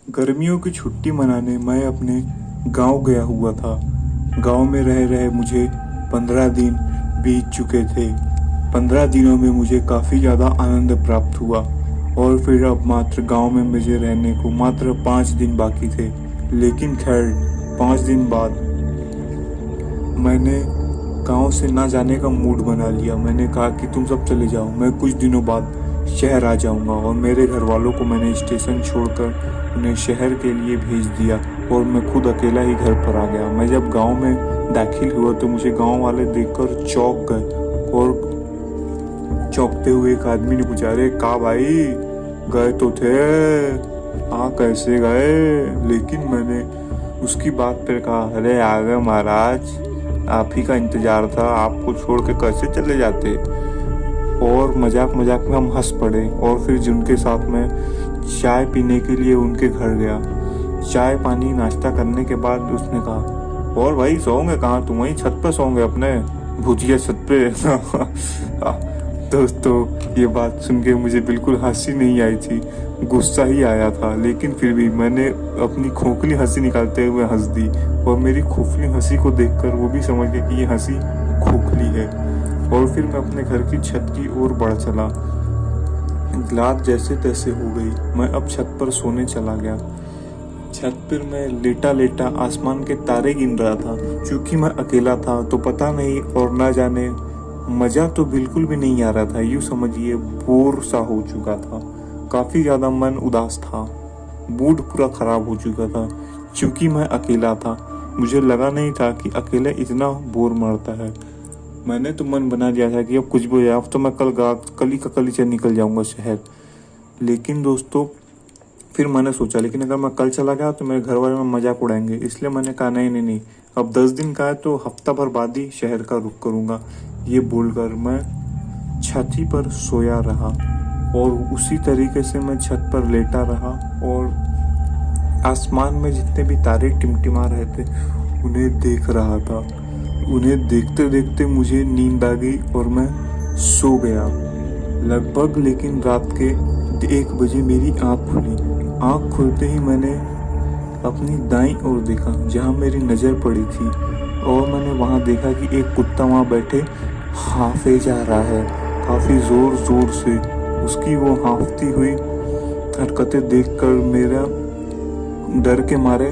गर्मियों की छुट्टी मनाने मैं अपने गांव गया हुआ था। गांव में रह रहे मुझे 15 दिन बीत चुके थे। 15 दिनों में मुझे काफ़ी ज़्यादा आनंद प्राप्त हुआ और फिर अब मात्र गांव में मुझे रहने को मात्र 5 दिन बाकी थे। लेकिन खैर 5 दिन बाद मैंने गांव से ना जाने का मूड बना लिया। मैंने कहा कि तुम सब चले जाओ, मैं कुछ दिनों बाद शहर आ जाऊंगा। और मेरे घर वालों को मैंने स्टेशन छोड़कर उन्हें शहर के लिए भेज दिया और मैं खुद अकेला ही घर पर आ गया। मैं जब गांव में दाखिल हुआ तो मुझे गांव वाले देखकर चौंक गए और चौंकते हुए एक आदमी ने पूछा, अरे का भाई, गए तो थे, हाँ कैसे गए? लेकिन मैंने उसकी बात पर कहा, अरे आ गए महाराज, आप ही का इंतजार था, आपको छोड़ के कैसे चले जाते? और मजाक मजाक में हम हंस पड़े और फिर जिनके साथ मैं चाय पीने के लिए उनके घर गया। चाय पानी नाश्ता करने के बाद उसने कहा, और भाई सोओगे कहाँ? तुम वहीं छत पे सोओगे अपने भुजिया छत पे? दोस्तों ये बात सुन के मुझे बिल्कुल हंसी नहीं आई थी, गुस्सा ही आया था। लेकिन फिर भी मैंने अपनी खोखली हंसी निकालते हुए हंस दी और मेरी खोखली हंसी को देखकर वो भी समझ गया कि ये हंसी खोखली है। और फिर मैं अपने घर की छत की ओर बढ़ चला। रात जैसे तैसे हो गई, मैं अब छत पर सोने चला गया। छत पर मैं लेटा लेटा आसमान के तारे गिन रहा था। क्योंकि मैं अकेला था तो पता नहीं और ना जाने मजा तो बिल्कुल भी नहीं आ रहा था। यूँ समझिए बोर सा हो चुका था, काफ़ी ज़्यादा मन उदास था, मूड पूरा ख़राब हो चुका था। क्योंकि मैं अकेला था, मुझे लगा नहीं था कि अकेले इतना बोर मारता है। मैंने तो मन बना लिया था कि अब कुछ भी हो जाए, अब तो मैं कल ही चल निकल जाऊंगा शहर। लेकिन दोस्तों फिर मैंने सोचा, लेकिन अगर मैं कल चला गया तो मेरे घर वाले में मजाक उड़ाएंगे। इसलिए मैंने कहा नहीं नहीं नहीं, अब 10 दिन का है तो हफ्ता भर बाद ही शहर का रुख करूँगा। ये बोलकर मैं छत ही पर सोया रहा और उसी तरीके से मैं छत पर लेटा रहा और आसमान में जितने भी तारे टिमटिमा रहे थे उन्हें देख रहा था। उन्हें देखते देखते मुझे नींद आ गई और मैं सो गया लगभग। लेकिन रात के 1 बजे मेरी आँख खुली। आँख खुलते ही मैंने अपनी दाईं ओर देखा जहाँ मेरी नज़र पड़ी थी और मैंने वहाँ देखा कि एक कुत्ता वहाँ बैठे हाँफे जा रहा है काफ़ी ज़ोर ज़ोर से। उसकी वो हाँफती हुई हरकतें देखकर मेरा डर के मारे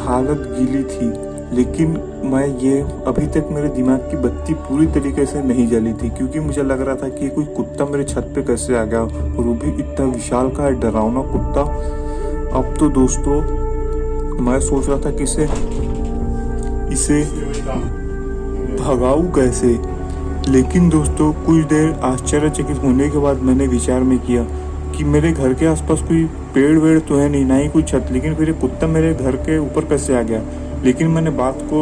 हालत गीली थी। लेकिन मैं ये अभी तक मेरे दिमाग की बत्ती पूरी तरीके से नहीं जली थी, क्योंकि मुझे लग रहा था कि कोई कुत्ता मेरे छत पे कैसे आ गया और वो भी इतना विशाल का डरावना कुत्ता। अब तो दोस्तों मैं सोच रहा था कि इसे भगाऊं कैसे। लेकिन दोस्तों कुछ देर आश्चर्यचकित होने के बाद मैंने विचार में किया कि मेरे घर के आसपास कोई पेड़ वेड़ तो है नहीं, ना ही कोई छत, लेकिन फिर ये कुत्ता मेरे घर के ऊपर कैसे आ गया। लेकिन मैंने बात को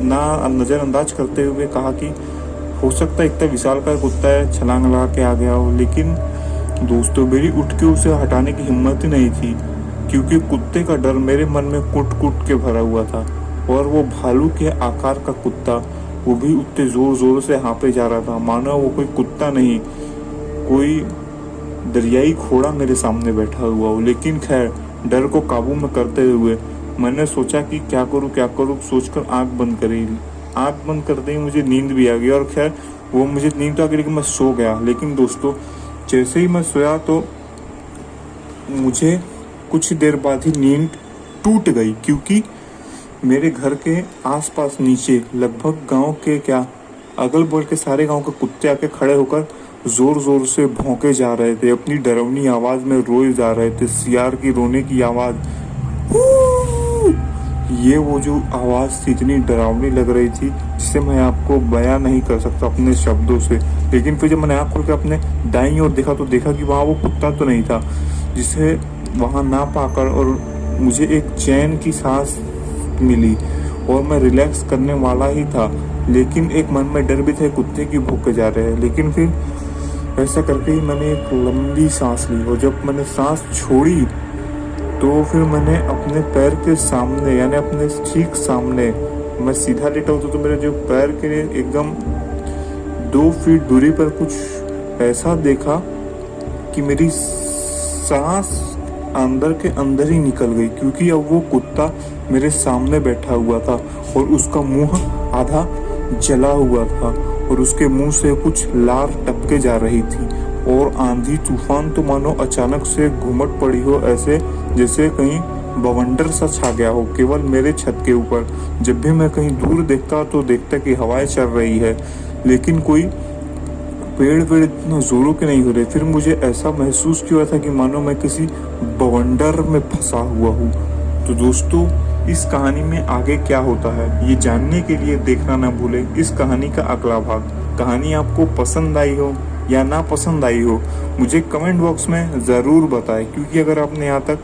ना नज़रअंदाज करते हुए कहा कि हो सकता है इतना विशाल का कुत्ता है, छलांग लगा के आ गया हो। लेकिन दोस्तों मेरी उठ के उसे हटाने की हिम्मत ही नहीं थी, क्योंकि कुत्ते का डर मेरे मन में कुट कुट के भरा हुआ था। और वो भालू के आकार का कुत्ता, वो भी उतने ज़ोर ज़ोर से हाँपे जा रहा था मानो वो कोई कुत्ता नहीं, कोई दरियाई घोड़ा मेरे सामने बैठा हुआ हो। लेकिन खैर डर को काबू में करते हुए मैंने सोचा कि क्या करूँ सोचकर आंख बंद करी। आंख बंद करते ही मुझे नींद भी आ गई और खैर वो मुझे नींद तो आ गई, लेकिन मैं सो गया। लेकिन दोस्तों जैसे ही मैं सोया तो मुझे कुछ देर बाद ही नींद टूट गई, क्योंकि मेरे घर के आसपास नीचे लगभग गांव के अगल बगल के सारे गांव के कुत्ते आके खड़े होकर जोर जोर से भौंके जा रहे थे, अपनी डरावनी आवाज में रोए जा रहे थे। सियार की रोने की आवाज, ये वो जो आवाज थी इतनी डरावनी लग रही थी जिसे मैं आपको बयां नहीं कर सकता अपने शब्दों से। लेकिन फिर जब मैंने आँख खोल के अपने दाईं ओर देखा तो देखा कि वहाँ वो कुत्ता तो नहीं था, जिसे वहाँ ना पाकर और मुझे एक चैन की सांस मिली और मैं रिलैक्स करने वाला ही था। लेकिन एक मन में डर भी था, कुत्ते की भूखे जा रहे हैं। लेकिन फिर ऐसा करके ही मैंने एक लंबी सांस ली और जब मैंने सांस छोड़ी तो फिर मैंने अपने पैर के सामने, यानी अपने ठीक सामने, मैं सीधा लेटा होता तो मेरे जो पैर के एकदम 2 फीट दूरी पर कुछ ऐसा देखा कि मेरी सांस अंदर के अंदर ही निकल गई, क्योंकि अब वो कुत्ता मेरे सामने बैठा हुआ था और उसका मुंह आधा जला हुआ था और उसके मुंह से कुछ लार टपके जा रही थी। और आंधी तूफान तो मानो अचानक से घुमट पड़ी हो, ऐसे जैसे कहीं बवंडर सा छा गया हो केवल मेरे छत के ऊपर। जब भी मैं कहीं दूर देखता तो देखता कि हवाएं चल रही है, लेकिन कोई पेड़ वेड़ इतने जोरों के नहीं हो रहे। फिर मुझे ऐसा महसूस किया था कि मानो मैं किसी बवंडर में फंसा हुआ हूँ। तो दोस्तों, इस कहानी में आगे क्या होता है ये जानने के लिए देखना ना भूलें इस कहानी का अगला भाग। कहानी आपको पसंद आई हो या ना पसंद आई हो, मुझे कमेंट बॉक्स में ज़रूर बताएं, क्योंकि अगर आपने यहाँ तक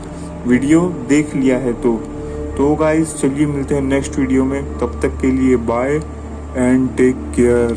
वीडियो देख लिया है तो गाइस चलिए मिलते हैं नेक्स्ट वीडियो में। तब तक के लिए बाय एंड टेक केयर।